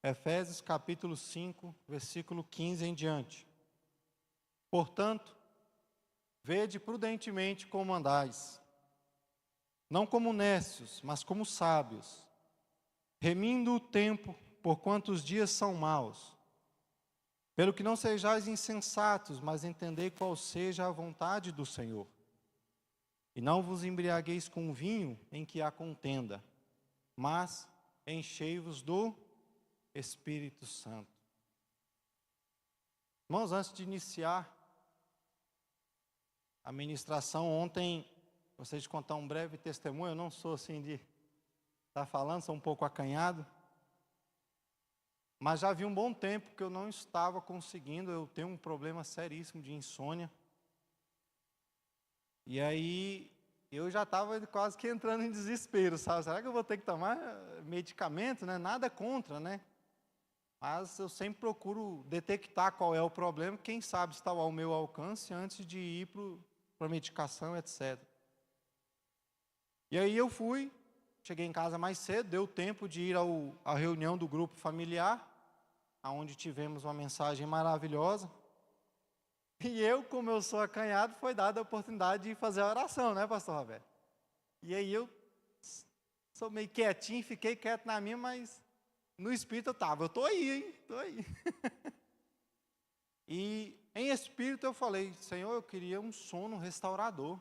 Efésios capítulo 5, versículo 15 em diante. Portanto, vede prudentemente como andais, não como necios, mas como sábios, remindo o tempo, porquanto os dias são maus. Pelo que não sejais insensatos, mas entendei qual seja a vontade do Senhor. E não vos embriagueis com vinho em que há contenda, mas enchei-vos do Espírito Santo. Irmãos, antes de iniciar a ministração, ontem, gostaria de contar um breve testemunho. Eu não sou assim de estar falando, sou um pouco acanhado. Mas já havia um bom tempo que eu não estava conseguindo, eu tenho um problema seríssimo de insônia. E aí, eu já estava quase que entrando em desespero, sabe? Será que eu vou ter que tomar medicamento, né? Nada contra, né? Mas eu sempre procuro detectar qual é o problema, quem sabe está ao meu alcance antes de ir para a medicação, etc. E aí eu fui, cheguei em casa mais cedo, deu tempo de ir à reunião do grupo familiar, onde tivemos uma mensagem maravilhosa. E eu, como eu sou acanhado, foi dada a oportunidade de fazer a oração, né, pastor Roberto? E aí eu sou meio quietinho, fiquei quieto na minha, mas no espírito eu estou aí, hein? Estou aí. E em espírito eu falei, Senhor, eu queria um sono restaurador.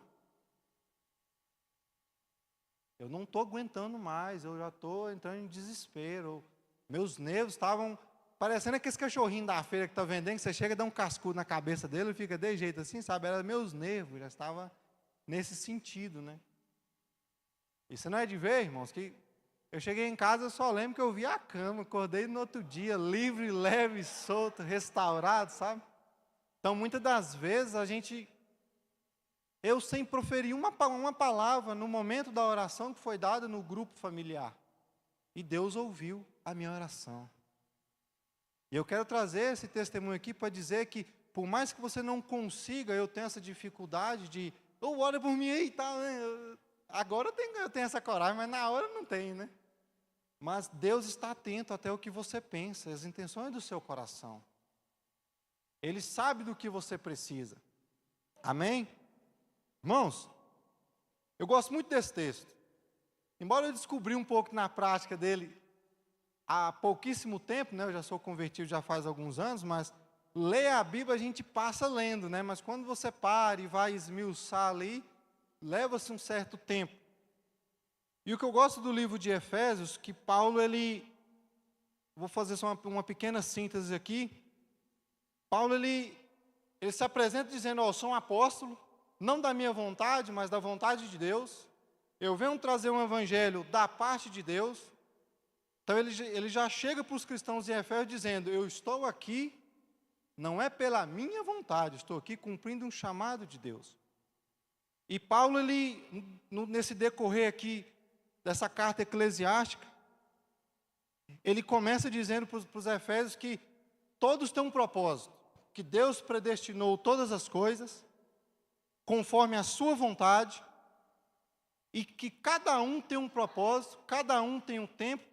Eu não estou aguentando mais, eu já estou entrando em desespero. Meus nervos estavam parecendo aqueles cachorrinhos da feira que está vendendo, que você chega e dá um cascudo na cabeça dele e fica de jeito assim, sabe? Era meus nervos, já estava nesse sentido, né? Isso não é de ver, irmãos, que eu cheguei em casa, eu só lembro que eu vi a cama, acordei no outro dia, livre, leve, solto, restaurado, sabe? Então, muitas das vezes, eu sem proferir uma palavra no momento da oração que foi dada no grupo familiar. E Deus ouviu a minha oração. E eu quero trazer esse testemunho aqui para dizer que, por mais que você não consiga, eu tenho essa dificuldade de, ora por mim aí, tá, né? Agora eu tenho essa coragem, mas na hora não tem, né? Mas Deus está atento até o que você pensa, as intenções do seu coração. Ele sabe do que você precisa. Amém? Irmãos, eu gosto muito desse texto. Embora eu descobri um pouco na prática dele há pouquíssimo tempo, né? Eu já sou convertido já faz alguns anos, mas ler a Bíblia a gente passa lendo, né? Mas quando você para e vai esmiuçar ali, leva-se um certo tempo. E o que eu gosto do livro de Efésios, que Paulo, vou fazer só uma pequena síntese aqui. Paulo, ele se apresenta dizendo, eu sou um apóstolo, não da minha vontade, mas da vontade de Deus. Eu venho trazer um evangelho da parte de Deus. Então ele já chega para os cristãos em Efésios dizendo, eu estou aqui, não é pela minha vontade, estou aqui cumprindo um chamado de Deus. E Paulo, nesse decorrer aqui, dessa carta eclesiástica, ele começa dizendo para os Efésios que todos têm um propósito, que Deus predestinou todas as coisas, conforme a sua vontade, e que cada um tem um propósito, cada um tem um tempo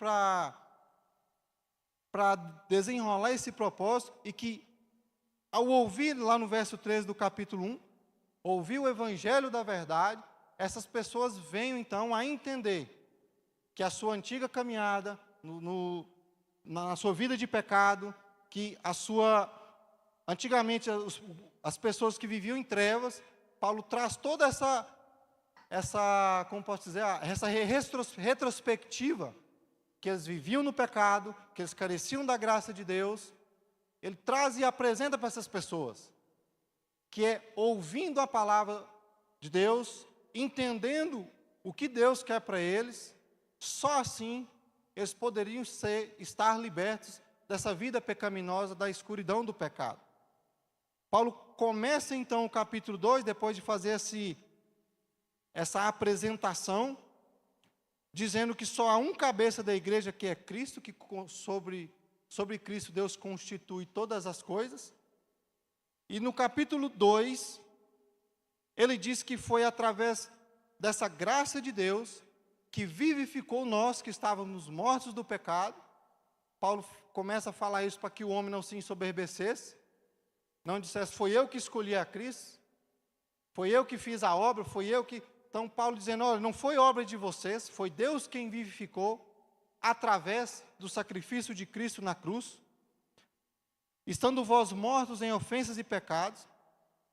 para desenrolar esse propósito, e que ao ouvir lá no verso 13 do capítulo 1, ouvir o evangelho da verdade, essas pessoas venham então a entender que a sua antiga caminhada, na sua vida de pecado, que antigamente as pessoas que viviam em trevas, Paulo traz toda como posso dizer, essa retrospectiva, que eles viviam no pecado, que eles careciam da graça de Deus, ele traz e apresenta para essas pessoas, que é ouvindo a palavra de Deus, entendendo o que Deus quer para eles, só assim eles poderiam estar libertos dessa vida pecaminosa, da escuridão do pecado. Paulo começa então o capítulo 2, depois de fazer essa apresentação, dizendo que só há um cabeça da igreja, que é Cristo, que sobre Cristo Deus constitui todas as coisas. E no capítulo 2, ele diz que foi através dessa graça de Deus que vivificou nós que estávamos mortos do pecado. Paulo começa a falar isso para que o homem não se ensoberbecesse, não dissesse, foi eu que escolhi a Cristo, foi eu que fiz a obra, foi eu que... Então Paulo dizendo, olha, não foi obra de vocês, foi Deus quem vivificou através do sacrifício de Cristo na cruz. Estando vós mortos em ofensas e pecados,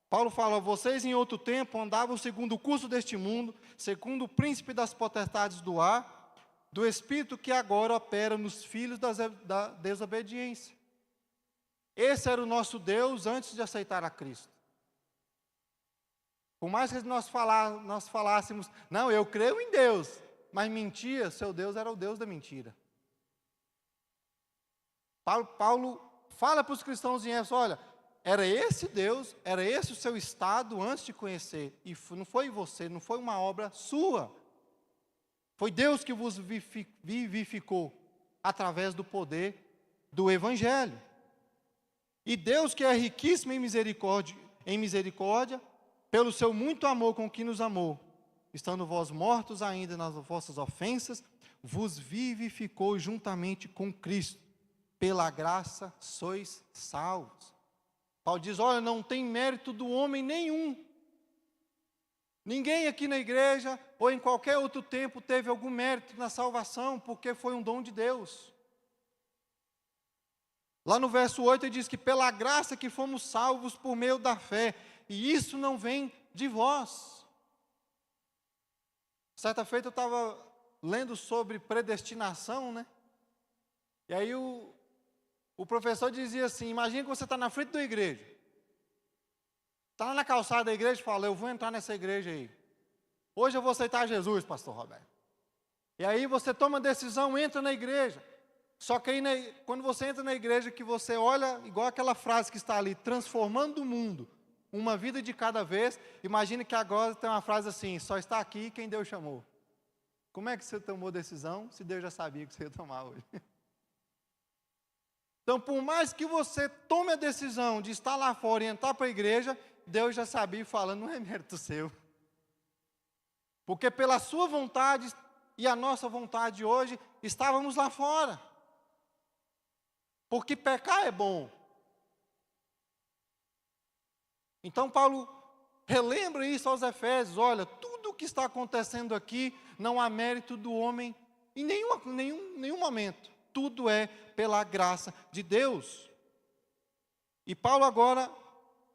Paulo fala, vocês em outro tempo andavam segundo o curso deste mundo, segundo o príncipe das potestades do ar, do espírito que agora opera nos filhos da desobediência. Esse era o nosso Deus antes de aceitar a Cristo. Por mais que nós falássemos, não, eu creio em Deus, mas mentia, seu Deus era o Deus da mentira. Paulo fala para os cristãos em Éfeso, olha, era esse Deus, era esse o seu estado antes de conhecer, e não foi você, não foi uma obra sua, foi Deus que vos vivificou, através do poder do Evangelho. E Deus que é riquíssimo em misericórdia, pelo seu muito amor com que nos amou, estando vós mortos ainda nas vossas ofensas, vos vivificou juntamente com Cristo. Pela graça sois salvos. Paulo diz, olha, não tem mérito do homem nenhum. Ninguém aqui na igreja, ou em qualquer outro tempo, teve algum mérito na salvação, porque foi um dom de Deus. Lá no verso 8 ele diz que pela graça que fomos salvos por meio da fé, e isso não vem de vós. Certa feita eu estava lendo sobre predestinação, né? E aí o professor dizia assim, imagina que você está na frente da igreja. Está lá na calçada da igreja e fala, eu vou entrar nessa igreja aí. Hoje eu vou aceitar Jesus, pastor Roberto. E aí você toma a decisão, entra na igreja. Só que aí, quando você entra na igreja, que você olha, igual aquela frase que está ali, transformando o mundo, uma vida de cada vez, imagine que agora tem uma frase assim, só está aqui quem Deus chamou. Como é que você tomou decisão, se Deus já sabia que você ia tomar hoje? Então, por mais que você tome a decisão de estar lá fora e entrar para a igreja, Deus já sabia falando, não é mérito seu. Porque pela sua vontade e a nossa vontade hoje, estávamos lá fora. Porque pecar é bom. Então Paulo relembra isso aos Efésios, olha, tudo o que está acontecendo aqui, não há mérito do homem em nenhum momento. Tudo é pela graça de Deus. E Paulo agora,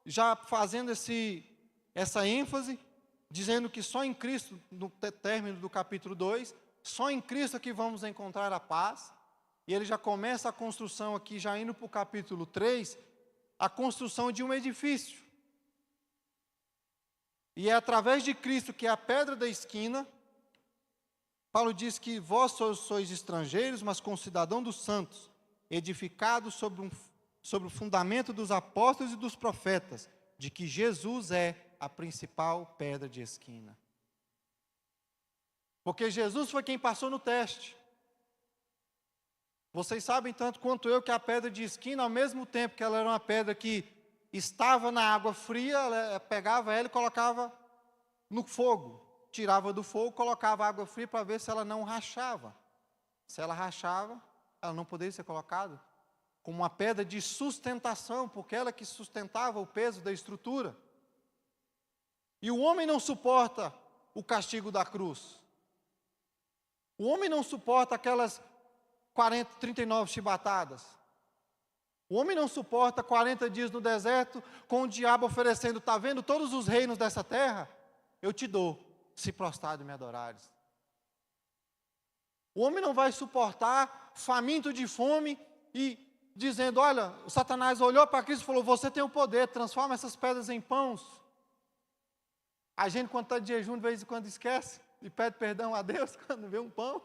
já fazendo essa ênfase, dizendo que só em Cristo, no término do capítulo 2, só em Cristo é que vamos encontrar a paz. E ele já começa a construção aqui, já indo para o capítulo 3, a construção de um edifício. E é através de Cristo, que é a pedra da esquina, Paulo diz que vós sois estrangeiros, mas concidadão dos santos, edificados sobre o fundamento dos apóstolos e dos profetas, de que Jesus é a principal pedra de esquina. Porque Jesus foi quem passou no teste. Vocês sabem tanto quanto eu que a pedra de esquina, ao mesmo tempo que ela era uma pedra que estava na água fria, ela pegava ela e colocava no fogo. Tirava do fogo, colocava água fria para ver se ela não rachava. Se ela rachava, ela não poderia ser colocada como uma pedra de sustentação, porque ela que sustentava o peso da estrutura. E o homem não suporta o castigo da cruz. O homem não suporta aquelas 39 chibatadas. O homem não suporta 40 dias no deserto com o diabo oferecendo, está vendo todos os reinos dessa terra? Eu te dou, se prostrado me adorares. O homem não vai suportar faminto de fome e dizendo, olha, o Satanás olhou para Cristo e falou, você tem o poder, transforma essas pedras em pães. A gente quando está de jejum de vez em quando esquece e pede perdão a Deus quando vê um pão.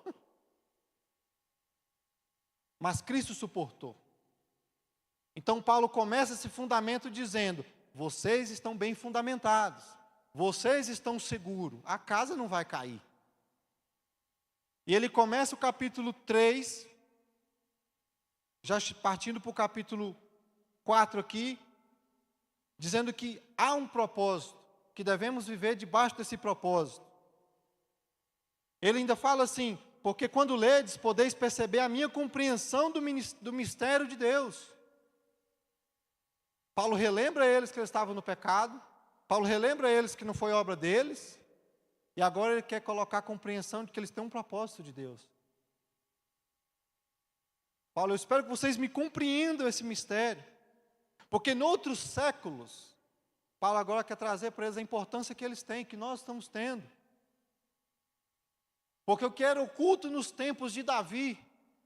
Mas Cristo suportou. Então Paulo começa esse fundamento dizendo, vocês estão bem fundamentados, vocês estão seguros, a casa não vai cair. E ele começa o capítulo 3, já partindo para o capítulo 4 aqui, dizendo que há um propósito, que devemos viver debaixo desse propósito. Ele ainda fala assim, porque quando ledes, podeis perceber a minha compreensão do mistério de Deus. Paulo relembra a eles que eles estavam no pecado, Paulo relembra a eles que não foi obra deles, e agora ele quer colocar a compreensão de que eles têm um propósito de Deus. Paulo, eu espero que vocês me compreendam esse mistério, porque em outros séculos, Paulo agora quer trazer para eles a importância que eles têm, que nós estamos tendo. Porque o que era oculto nos tempos de Davi,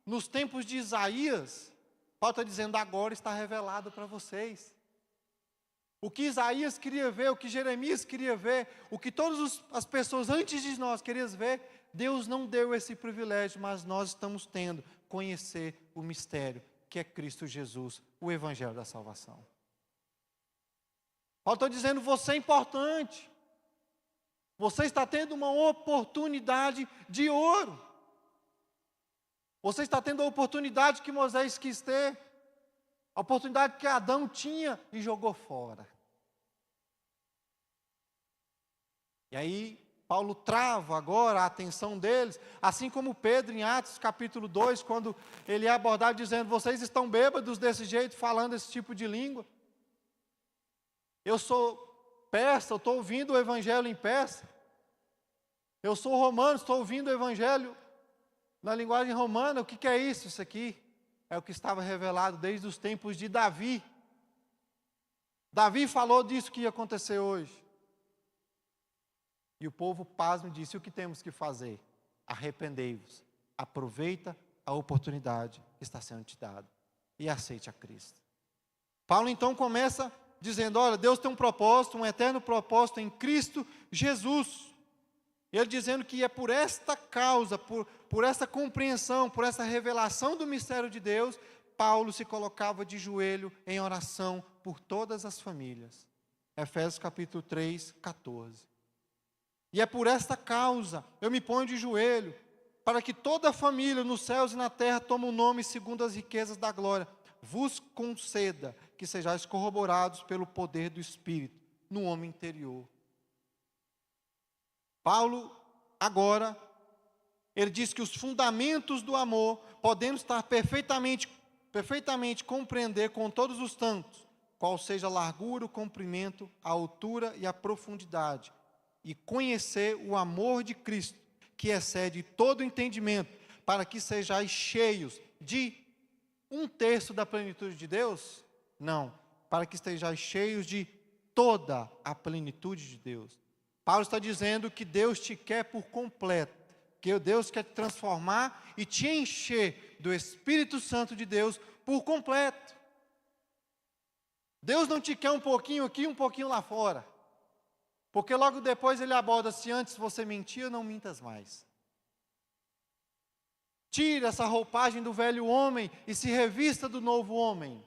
nos tempos de Isaías, Paulo está dizendo, agora está revelado para vocês. O que Isaías queria ver, o que Jeremias queria ver, o que todas as pessoas antes de nós queriam ver, Deus não deu esse privilégio, mas nós estamos tendo, conhecer o mistério, que é Cristo Jesus, o Evangelho da salvação. Paulo está dizendo, você é importante. Você está tendo uma oportunidade de ouro. Você está tendo a oportunidade que Moisés quis ter. A oportunidade que Adão tinha e jogou fora. E aí, Paulo trava agora a atenção deles, assim como Pedro em Atos capítulo 2, quando ele é abordado dizendo, vocês estão bêbados desse jeito, falando esse tipo de língua. Eu sou persa, eu estou ouvindo o evangelho em persa. Eu sou romano, estou ouvindo o evangelho na linguagem romana. O que é isso? Isso aqui é o que estava revelado desde os tempos de Davi. Davi falou disso que ia acontecer hoje. E o povo, pasmo, disse, o que temos que fazer? Arrependei-vos, aproveita a oportunidade que está sendo te dada e aceite a Cristo. Paulo então começa dizendo, olha, Deus tem um propósito, um eterno propósito em Cristo Jesus. Ele dizendo que é por esta causa, por essa compreensão, por essa revelação do mistério de Deus, Paulo se colocava de joelho em oração por todas as famílias. Efésios capítulo 3, 14. E é por esta causa, eu me ponho de joelho, para que toda a família nos céus e na terra tome o nome segundo as riquezas da glória, vos conceda que sejais corroborados pelo poder do Espírito, no homem interior. Paulo, agora, ele diz que os fundamentos do amor podemos estar perfeitamente compreender com todos os tantos, qual seja a largura, o comprimento, a altura e a profundidade, e conhecer o amor de Cristo, que excede todo entendimento, para que sejais cheios de 1/3 da plenitude de Deus? Não, para que estejais cheios de toda a plenitude de Deus. Paulo está dizendo que Deus te quer por completo, que Deus quer te transformar e te encher do Espírito Santo de Deus por completo. Deus não te quer um pouquinho aqui, um pouquinho lá fora. Porque logo depois ele aborda, se antes você mentia, não mintas mais. Tire essa roupagem do velho homem e se revista do novo homem.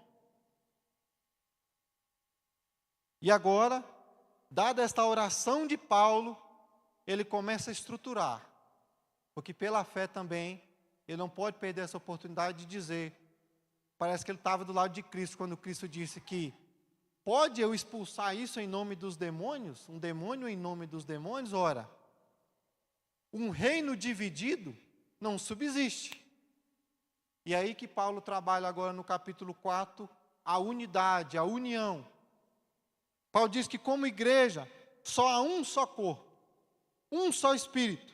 E agora, dada esta oração de Paulo, ele começa a estruturar. Porque pela fé também, ele não pode perder essa oportunidade de dizer, parece que ele estava do lado de Cristo, quando Cristo disse que, pode eu expulsar isso em nome dos demônios? Um demônio em nome dos demônios? Ora, um reino dividido não subsiste. E aí que Paulo trabalha agora no capítulo 4, a unidade, a união. Paulo diz que como igreja, só há um só corpo, um só Espírito,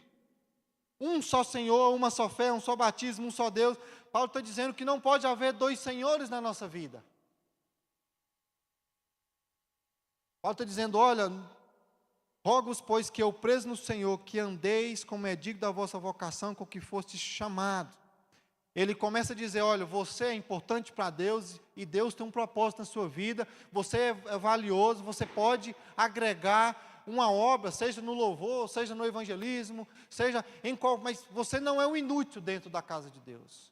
um só Senhor, uma só fé, um só batismo, um só Deus. Paulo está dizendo que não pode haver dois senhores na nossa vida. Paulo está dizendo, olha, rogo-vos, pois, que eu preso no Senhor, que andeis como é digno da vossa vocação, com que fostes chamados. Ele começa a dizer, olha, você é importante para Deus, e Deus tem um propósito na sua vida, você é valioso, você pode agregar uma obra, seja no louvor, seja no evangelismo, seja em qual, mas você não é um inútil dentro da casa de Deus.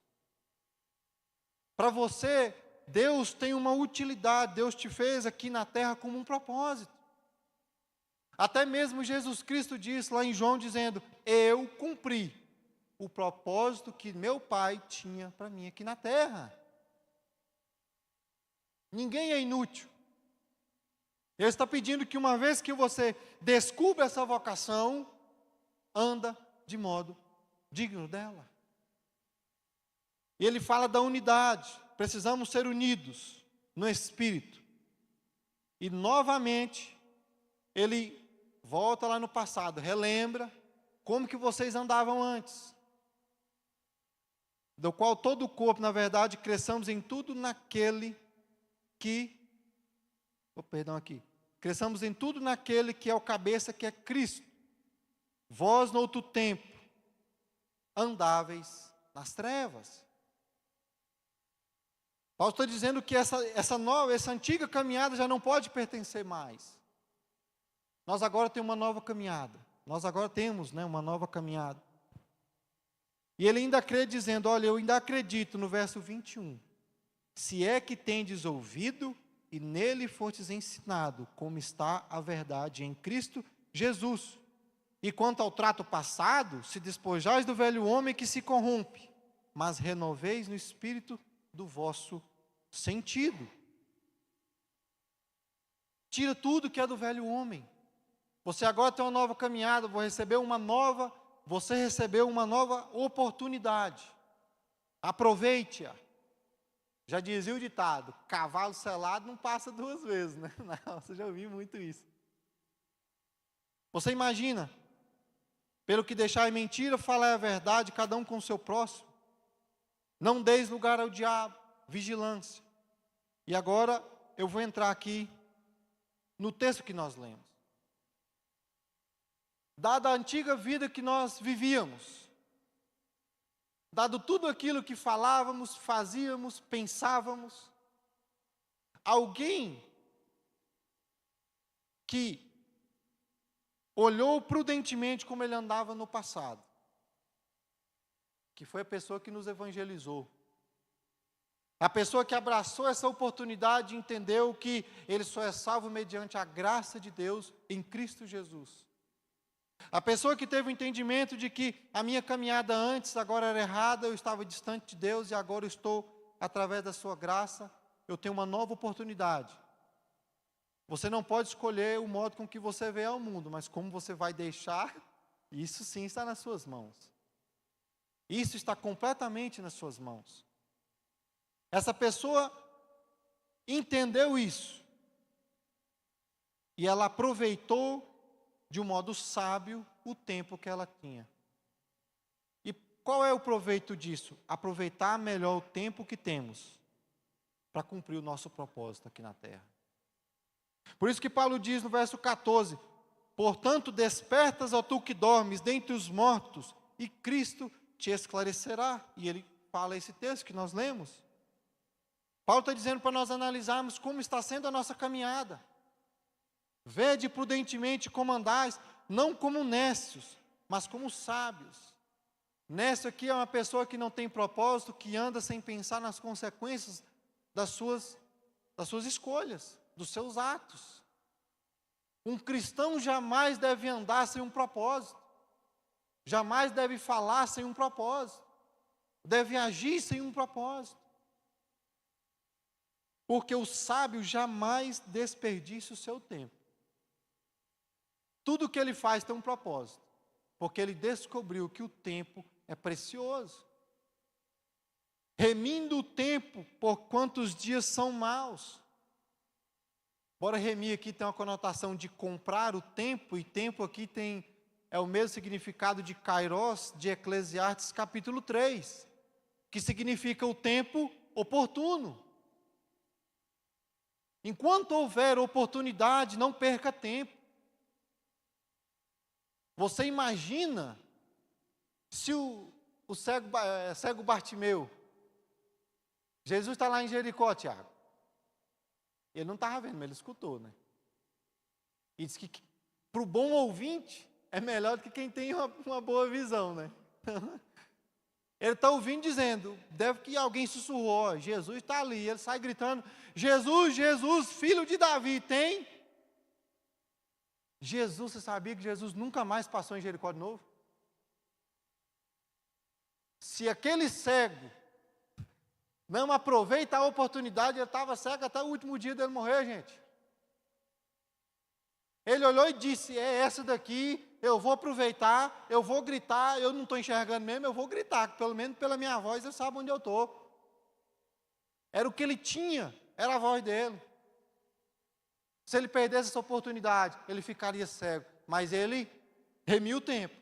Para você, Deus tem uma utilidade, Deus te fez aqui na terra como um propósito. Até mesmo Jesus Cristo disse lá em João, dizendo, eu cumpri o propósito que meu Pai tinha para mim aqui na terra. Ninguém é inútil. Ele está pedindo que uma vez que você descubra essa vocação, anda de modo digno dela. E ele fala da unidade. Precisamos ser unidos no Espírito. E novamente, ele volta lá no passado, relembra como que vocês andavam antes. Do qual todo o corpo, na verdade, cresçamos em tudo naquele que... Cresçamos em tudo naquele que é o cabeça, que é Cristo. Vós, no outro tempo, andáveis nas trevas. Paulo está dizendo que essa antiga caminhada já não pode pertencer mais. Nós agora temos uma nova caminhada. Nós agora temos, uma nova caminhada. E ele ainda crê dizendo, olha, eu ainda acredito no verso 21. Se é que tendes ouvido e nele fostes ensinado como está a verdade em Cristo Jesus. E quanto ao trato passado, se despojais do velho homem que se corrompe, mas renoveis no espírito do vosso sentido. Tira tudo que é do velho homem. Você agora tem uma nova caminhada, você recebeu uma nova oportunidade. Aproveite-a. Já dizia o ditado, cavalo selado não passa duas vezes, né? Não, você já ouviu muito isso. Você imagina, pelo que deixar em mentira, falar a verdade, cada um com o seu próximo. Não deis lugar ao diabo, vigilância. E agora eu vou entrar aqui no texto que nós lemos. Dada a antiga vida que nós vivíamos, dado tudo aquilo que falávamos, fazíamos, pensávamos, alguém que olhou prudentemente como ele andava no passado, que foi a pessoa que nos evangelizou, a pessoa que abraçou essa oportunidade e entendeu que ele só é salvo mediante a graça de Deus em Cristo Jesus. A pessoa que teve o entendimento de que a minha caminhada antes agora era errada, eu estava distante de Deus e agora eu estou, através da sua graça, eu tenho uma nova oportunidade. Você não pode escolher o modo com que você vê ao mundo, mas como você vai deixar, isso sim está nas suas mãos. Isso está completamente nas suas mãos. Essa pessoa entendeu isso. E ela aproveitou de um modo sábio o tempo que ela tinha. E qual é o proveito disso? Aproveitar melhor o tempo que temos para cumprir o nosso propósito aqui na terra. Por isso que Paulo diz no verso 14, portanto despertas, ó tu que dormes dentre os mortos, e Cristo te esclarecerá. E ele fala esse texto que nós lemos. Paulo está dizendo para nós analisarmos como está sendo a nossa caminhada. Vede prudentemente como andais, não como nécios, mas como sábios. Nécio aqui é uma pessoa que não tem propósito, que anda sem pensar nas consequências das suas escolhas, dos seus atos. Um cristão jamais deve andar sem um propósito. Jamais deve falar sem um propósito. Deve agir sem um propósito. Porque o sábio jamais desperdiça o seu tempo. Tudo que ele faz tem um propósito, porque ele descobriu que o tempo é precioso. Remindo o tempo, por quantos dias são maus. Embora remir aqui tem uma conotação de comprar o tempo, e tempo aqui é o mesmo significado de kairos, de Eclesiastes capítulo 3, que significa o tempo oportuno. Enquanto houver oportunidade, não perca tempo. Você imagina se o cego Bartimeu, Jesus está lá em Jericó, Tiago. Ele não estava vendo, mas ele escutou, né? E diz que para o bom ouvinte é melhor do que quem tem uma boa visão, né? Ele está ouvindo dizendo, deve que alguém sussurrou, Jesus está ali. Ele sai gritando, Jesus, Jesus, filho de Davi, tem? Jesus, você sabia que Jesus nunca mais passou em Jericó de novo? Se aquele cego não aproveita a oportunidade, ele estava cego até o último dia dele morrer, gente. Ele olhou e disse, é essa daqui, eu vou aproveitar, eu vou gritar, eu não estou enxergando mesmo, eu vou gritar, pelo menos pela minha voz ele sabe onde eu estou. Era o que ele tinha, era a voz dele. Se ele perdesse essa oportunidade, ele ficaria cego. Mas ele remiu o tempo.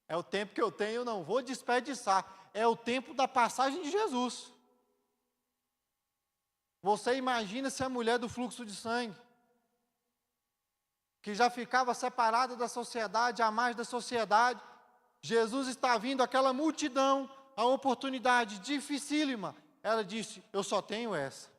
É o tempo que eu tenho, eu não vou desperdiçar. É o tempo da passagem de Jesus. Você imagina se a mulher do fluxo de sangue, que já ficava separada da sociedade, à margem da sociedade, Jesus está vindo, aquela multidão, a oportunidade dificílima. Ela disse, eu só tenho essa.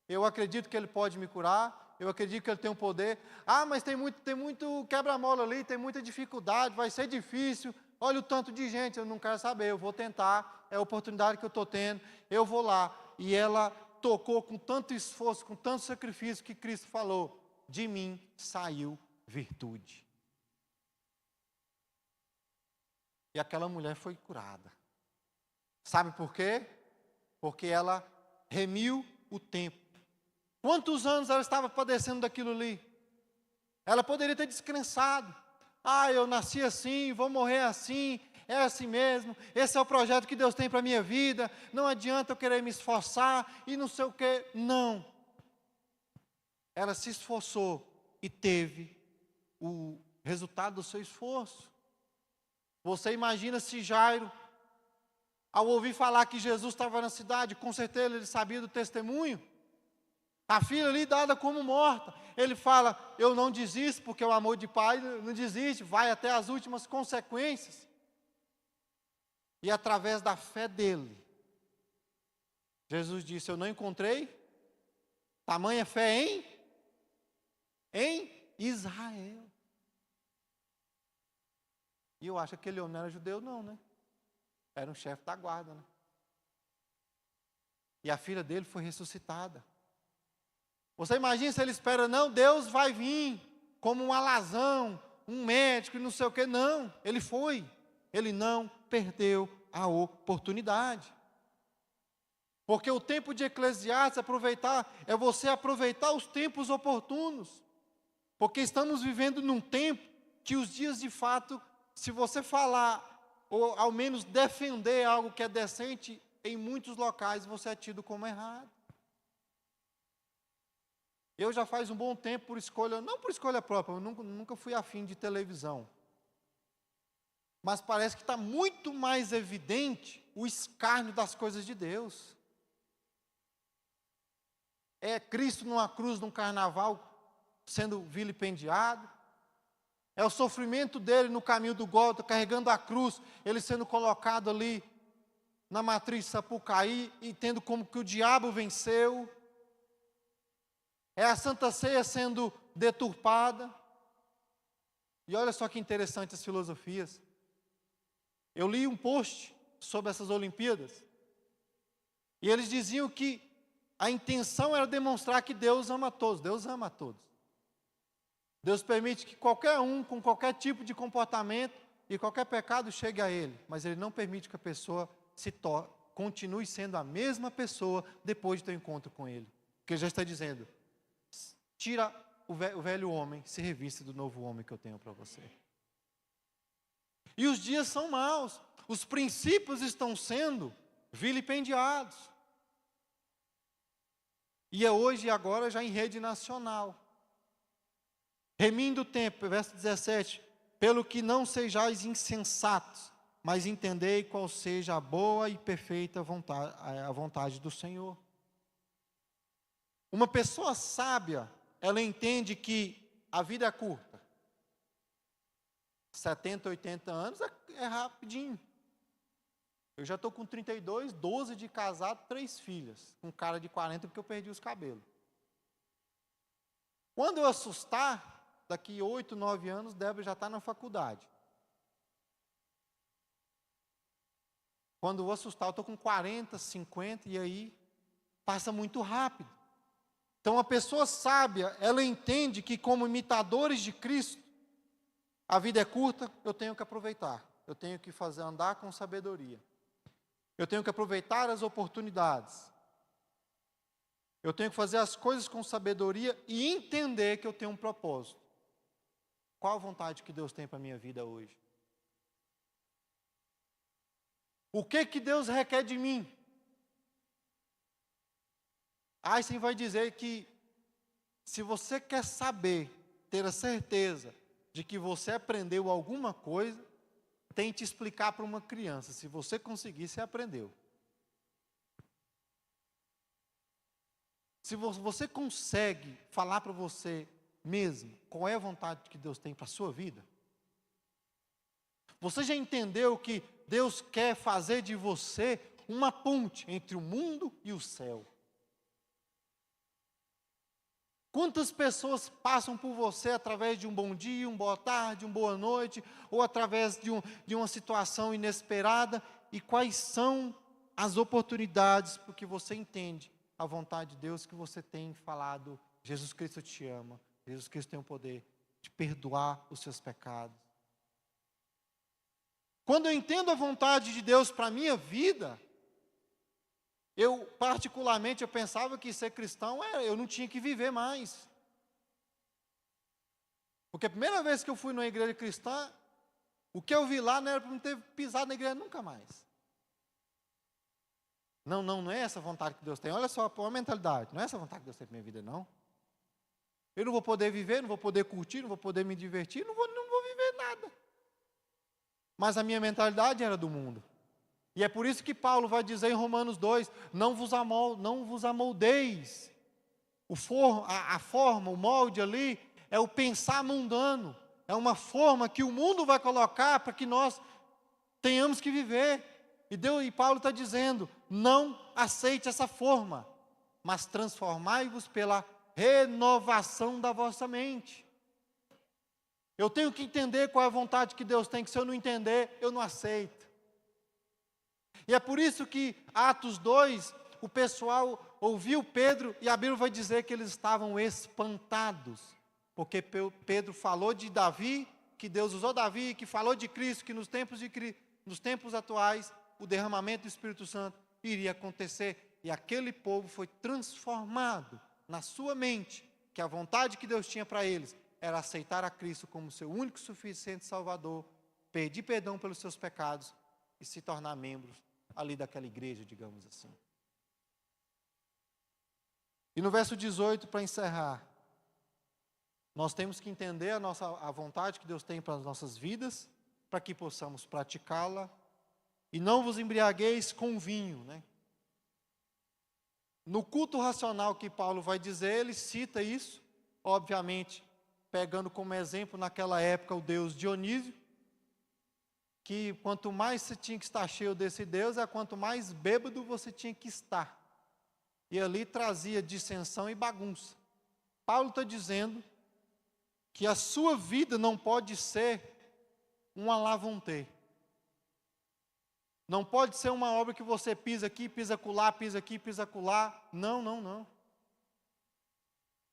Eu acredito que Ele pode me curar, eu acredito que Ele tem um poder. Ah, mas tem muito quebra-mola ali, tem muita dificuldade, vai ser difícil. Olha o tanto de gente, eu não quero saber, eu vou tentar, é a oportunidade que eu estou tendo, eu vou lá. E ela tocou com tanto esforço, com tanto sacrifício, que Cristo falou, de mim saiu virtude. E aquela mulher foi curada. Sabe por quê? Porque ela remiu o tempo. Quantos anos ela estava padecendo daquilo ali? Ela poderia ter descrençado. Ah, eu nasci assim, vou morrer assim, é assim mesmo, esse é o projeto que Deus tem para a minha vida, não adianta eu querer me esforçar e não sei o quê. Não. Ela se esforçou e teve o resultado do seu esforço. Você imagina se Jairo, ao ouvir falar que Jesus estava na cidade, com certeza ele sabia do testemunho, a filha ali dada como morta, ele fala, eu não desisto, porque o amor de pai não desiste, vai até as últimas consequências. E através da fé dele, Jesus disse, eu não encontrei tamanha fé em Israel. E eu acho que aquele homem não era judeu não, né? Era um chefe da guarda, né? E a filha dele foi ressuscitada. Você imagina se ele espera, não, Deus vai vir como um alazão, um médico e não sei o que. Não, ele foi. Ele não perdeu a oportunidade. Porque o tempo de Eclesiastes aproveitar, é você aproveitar os tempos oportunos. Porque estamos vivendo num tempo que os dias de fato, se você falar, ou ao menos defender algo que é decente, em muitos locais você é tido como errado. Eu já faz um bom tempo por escolha, não por escolha própria, eu nunca fui afim de televisão. Mas parece que está muito mais evidente o escárnio das coisas de Deus. É Cristo numa cruz, num carnaval, sendo vilipendiado. É o sofrimento dele no caminho do Gólgota, carregando a cruz, ele sendo colocado ali na matriz Sapucaí e tendo como que o diabo venceu. É a Santa Ceia sendo deturpada. E olha só que interessante as filosofias. Eu li um post sobre essas Olimpíadas. E eles diziam que a intenção era demonstrar que Deus ama a todos. Deus ama a todos. Deus permite que qualquer um, com qualquer tipo de comportamento e qualquer pecado chegue a Ele. Mas Ele não permite que a pessoa continue sendo a mesma pessoa depois de ter um encontro com Ele. Porque Ele já está dizendo, tira o velho homem, se revista do novo homem que eu tenho para você. E os dias são maus. Os princípios estão sendo vilipendiados. E é hoje e agora já em rede nacional. Remindo o tempo, verso 17. Pelo que não sejais insensatos, mas entendei qual seja a boa e perfeita a vontade do Senhor. Uma pessoa sábia, ela entende que a vida é curta. 70, 80 anos é rapidinho. Eu já estou com 32, 12 de casado, 3 filhas. Com cara de 40 porque eu perdi os cabelos. Quando eu assustar, daqui 8, 9 anos, Débora já está na faculdade. Quando eu assustar, eu estou com 40, 50, e aí passa muito rápido. Então, a pessoa sábia, ela entende que como imitadores de Cristo, a vida é curta, eu tenho que aproveitar. Eu tenho que andar com sabedoria. Eu tenho que aproveitar as oportunidades. Eu tenho que fazer as coisas com sabedoria e entender que eu tenho um propósito. Qual a vontade que Deus tem para a minha vida hoje? O que Deus requer de mim? Einstein vai dizer que se você quer saber, ter a certeza de que você aprendeu alguma coisa, tente explicar para uma criança. Se você conseguir, você aprendeu. Se você consegue falar para você mesmo qual é a vontade que Deus tem para a sua vida, você já entendeu que Deus quer fazer de você uma ponte entre o mundo e o céu? Quantas pessoas passam por você através de um bom dia, uma boa tarde, uma boa noite, ou através de uma situação inesperada, e quais são as oportunidades, porque você entende a vontade de Deus que você tem falado: Jesus Cristo te ama, Jesus Cristo tem o poder de perdoar os seus pecados. Quando eu entendo a vontade de Deus para a minha vida, particularmente, eu pensava que ser cristão, eu não tinha que viver mais. Porque a primeira vez que eu fui numa igreja cristã, o que eu vi lá não era para não ter pisado na igreja nunca mais. Não é essa a vontade que Deus tem. Olha só a mentalidade. Não é essa a vontade que Deus tem para a minha vida, não. Eu não vou poder viver, não vou poder curtir, não vou poder me divertir, não vou viver nada. Mas a minha mentalidade era do mundo. E é por isso que Paulo vai dizer em Romanos 2, não vos amoldeis. A forma, o molde ali, é o pensar mundano. É uma forma que o mundo vai colocar para que nós tenhamos que viver. E Paulo está dizendo, não aceite essa forma, mas transformai-vos pela renovação da vossa mente. Eu tenho que entender qual é a vontade que Deus tem, que se eu não entender, eu não aceito. E é por isso que Atos 2, o pessoal ouviu Pedro, e a Bíblia vai dizer que eles estavam espantados, porque Pedro falou de Davi, que Deus usou Davi, que falou de Cristo, que nos tempos atuais, o derramamento do Espírito Santo iria acontecer, e aquele povo foi transformado na sua mente, que a vontade que Deus tinha para eles era aceitar a Cristo como seu único e suficiente Salvador, pedir perdão pelos seus pecados e se tornar membros ali daquela igreja, digamos assim. E no verso 18, para encerrar, nós temos que entender a vontade que Deus tem para as nossas vidas, para que possamos praticá-la, e não vos embriagueis com vinho, né? No culto racional que Paulo vai dizer, ele cita isso, obviamente, pegando como exemplo naquela época o deus Dionísio, que quanto mais você tinha que estar cheio desse Deus, quanto mais bêbado você tinha que estar. E ali trazia dissensão e bagunça. Paulo está dizendo que a sua vida não pode ser um alavonte. Não pode ser uma obra que você pisa aqui, pisa acolá, pisa aqui, pisa acolá. Não.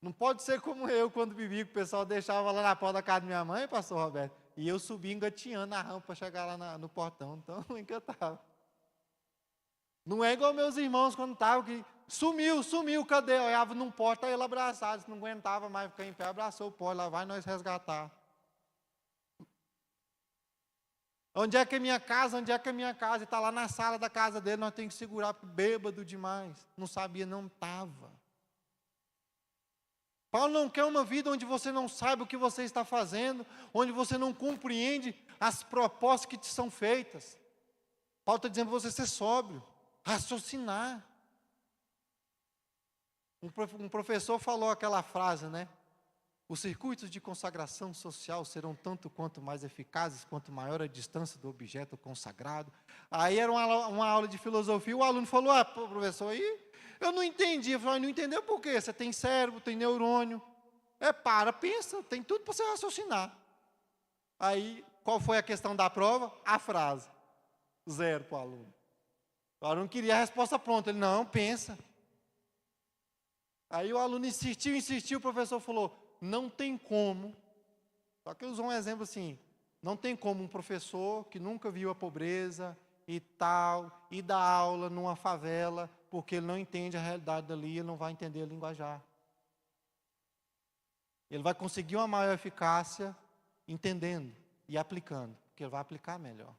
Não pode ser como eu, quando vivia, que o pessoal deixava lá na porta da casa da minha mãe, pastor Roberto, e eu subia engatinhando na rampa para chegar lá no portão. Então, eu encantava. Não é igual meus irmãos quando estavam, que sumiu, cadê? Eu olhava num porta, aí ele abraçado, não aguentava mais ficar em pé, abraçou o porta, lá vai nós resgatar. Onde é que é minha casa? E está lá na sala da casa dele, nós temos que segurar, bêbado demais. Não sabia, não estava. Paulo não quer uma vida onde você não sabe o que você está fazendo, onde você não compreende as propostas que te são feitas. Paulo está dizendo para você ser sóbrio, raciocinar. Um professor falou aquela frase, né? Os circuitos de consagração social serão tanto quanto mais eficazes, quanto maior a distância do objeto consagrado. Aí era uma aula de filosofia, o aluno falou, professor, aí eu não entendi. Eu falei, não entendeu por quê? Você tem cérebro, tem neurônio. Pensa, tem tudo para você raciocinar. Aí, qual foi a questão da prova? A frase. 0 para o aluno. O aluno queria a resposta pronta. Ele, não, pensa. Aí o aluno insistiu, o professor falou, não tem como, só que usou um exemplo assim, não tem como um professor que nunca viu a pobreza e tal, e dá aula numa favela, porque ele não entende a realidade dali, ele não vai entender a linguajar. Ele vai conseguir uma maior eficácia entendendo e aplicando, porque ele vai aplicar melhor.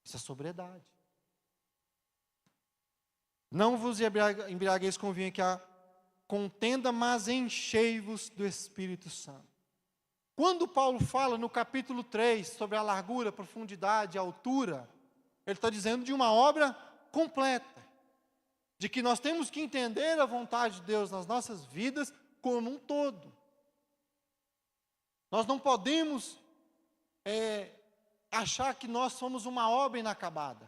Isso é sobriedade. Não vos embriagueis com vinho que há contenda, mas enchei-vos do Espírito Santo. Quando Paulo fala no capítulo 3 sobre a largura, a profundidade, a altura, ele está dizendo de uma obra completa, de que nós temos que entender a vontade de Deus nas nossas vidas como um todo. Nós não podemos achar que nós somos uma obra inacabada.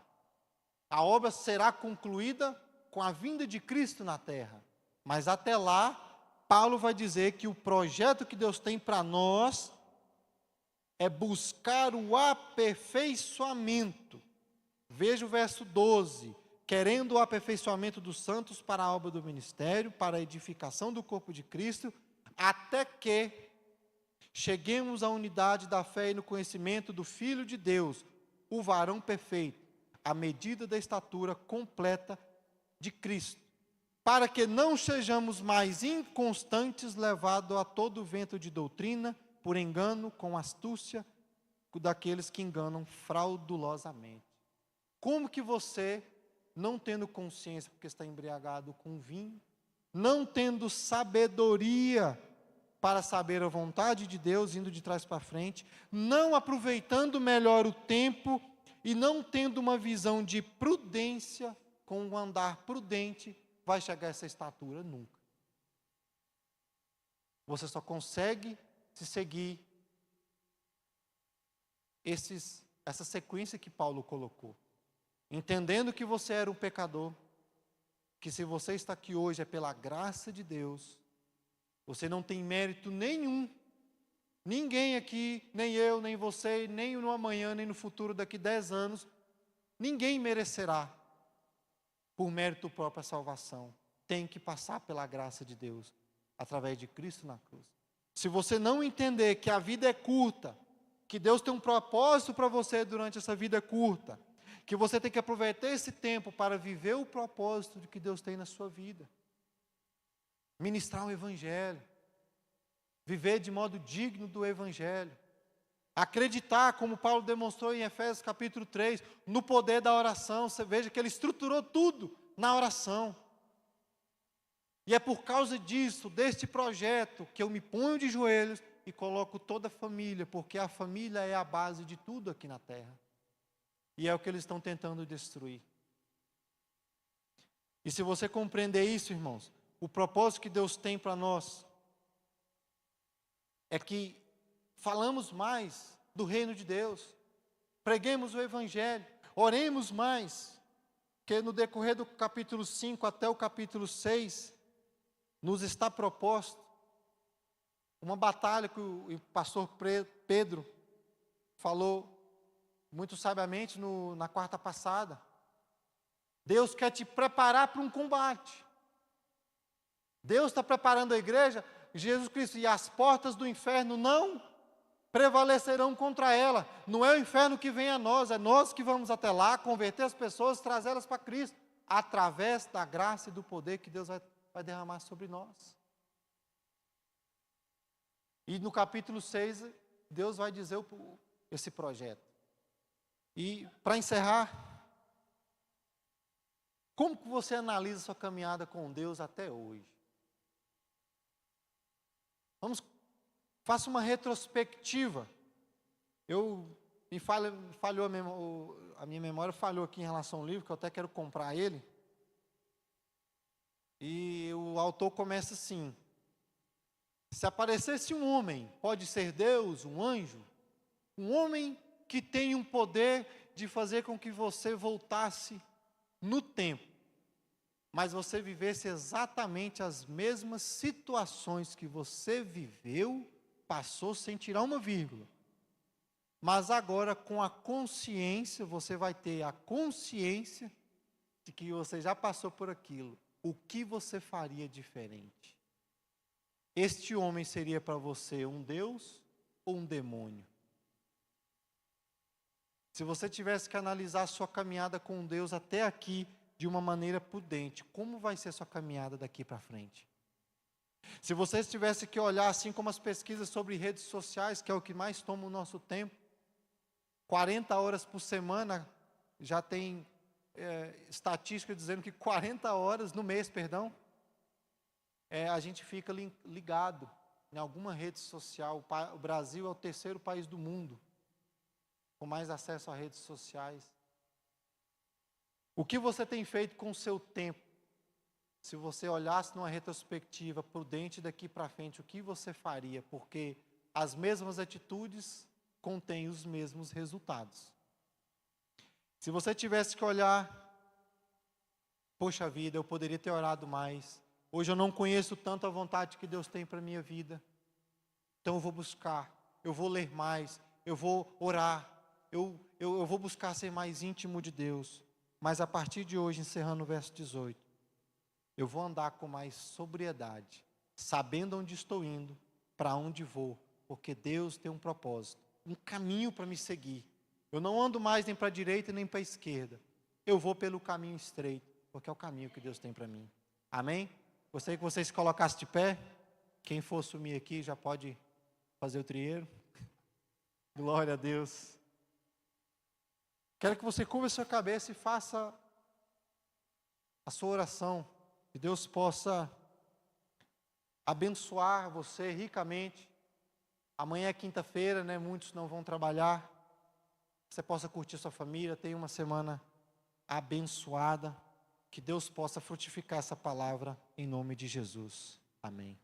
A obra será concluída com a vinda de Cristo na terra. Mas até lá, Paulo vai dizer que o projeto que Deus tem para nós é buscar o aperfeiçoamento. Veja o verso 12. Querendo o aperfeiçoamento dos santos para a obra do ministério, para a edificação do corpo de Cristo, até que cheguemos à unidade da fé e no conhecimento do Filho de Deus, o varão perfeito, à medida da estatura completa de Cristo, para que não sejamos mais inconstantes, levados a todo vento de doutrina, por engano, com astúcia daqueles que enganam fraudulosamente. Como que você, não tendo consciência, porque está embriagado com vinho, não tendo sabedoria para saber a vontade de Deus, indo de trás para frente, não aproveitando melhor o tempo e não tendo uma visão de prudência, com um andar prudente, vai chegar a essa estatura nunca. Você só consegue se seguir essa sequência que Paulo colocou. Entendendo que você era um pecador, que se você está aqui hoje é pela graça de Deus, você não tem mérito nenhum, ninguém aqui, nem eu, nem você, nem no amanhã, nem no futuro, daqui 10 anos, ninguém merecerá, por mérito próprio, a salvação. Tem que passar pela graça de Deus, através de Cristo na cruz. Se você não entender que a vida é curta, que Deus tem um propósito para você durante essa vida curta, que você tem que aproveitar esse tempo para viver o propósito que Deus tem na sua vida. Ministrar o Evangelho. Viver de modo digno do Evangelho. Acreditar, como Paulo demonstrou em Efésios capítulo 3, no poder da oração. Você veja que ele estruturou tudo na oração. E é por causa disso, deste projeto, que eu me ponho de joelhos e coloco toda a família, porque a família é a base de tudo aqui na terra. E é o que eles estão tentando destruir. E se você compreender isso, irmãos, o propósito que Deus tem para nós é que falamos mais do reino de Deus, preguemos o Evangelho, oremos mais, que no decorrer do capítulo 5 até o capítulo 6, nos está proposto uma batalha que o pastor Pedro falou muito sabiamente na quarta passada. Deus quer te preparar para um combate. Deus está preparando a igreja, Jesus Cristo, e as portas do inferno não prevalecerão contra ela. Não é o inferno que vem a nós, é nós que vamos até lá, converter as pessoas, trazê-las para Cristo, através da graça e do poder que Deus vai derramar sobre nós. E no capítulo 6, Deus vai dizer esse projeto. E, para encerrar, como que você analisa sua caminhada com Deus até hoje? Faça uma retrospectiva. A minha memória falhou aqui em relação ao livro, que eu até quero comprar ele. E o autor começa assim: se aparecesse um homem, pode ser Deus, um anjo, um homem que tem um poder de fazer com que você voltasse no tempo, mas você vivesse exatamente as mesmas situações que você viveu, passou sem tirar uma vírgula. Mas agora, com a consciência, você vai ter a consciência de que você já passou por aquilo. O que você faria diferente? Este homem seria para você um Deus ou um demônio? Se você tivesse que analisar a sua caminhada com Deus até aqui de uma maneira prudente, como vai ser a sua caminhada daqui para frente? Se vocês tivessem que olhar, assim como as pesquisas sobre redes sociais, que é o que mais toma o nosso tempo, 40 horas por semana, já tem estatística dizendo que 40 horas no mês, perdão, a gente fica ligado em alguma rede social. O Brasil é o terceiro país do mundo com mais acesso a redes sociais. O que você tem feito com o seu tempo? Se você olhasse numa retrospectiva prudente daqui para frente, o que você faria? Porque as mesmas atitudes contêm os mesmos resultados. Se você tivesse que olhar, poxa vida, eu poderia ter orado mais. Hoje eu não conheço tanto a vontade que Deus tem para a minha vida. Então eu vou buscar, eu vou ler mais, eu vou orar, eu vou buscar ser mais íntimo de Deus. Mas a partir de hoje, encerrando o verso 18, eu vou andar com mais sobriedade, sabendo onde estou indo, para onde vou, porque Deus tem um propósito, um caminho para me seguir. Eu não ando mais nem para a direita nem para a esquerda. Eu vou pelo caminho estreito, porque é o caminho que Deus tem para mim. Amém? Gostaria que vocês se colocassem de pé. Quem for sumir aqui já pode fazer o trieiro. Glória a Deus. Quero que você curva a sua cabeça e faça a sua oração. Que Deus possa abençoar você ricamente. Amanhã é quinta-feira, né? Muitos não vão trabalhar. Você possa curtir sua família, tenha uma semana abençoada. Que Deus possa frutificar essa palavra em nome de Jesus. Amém.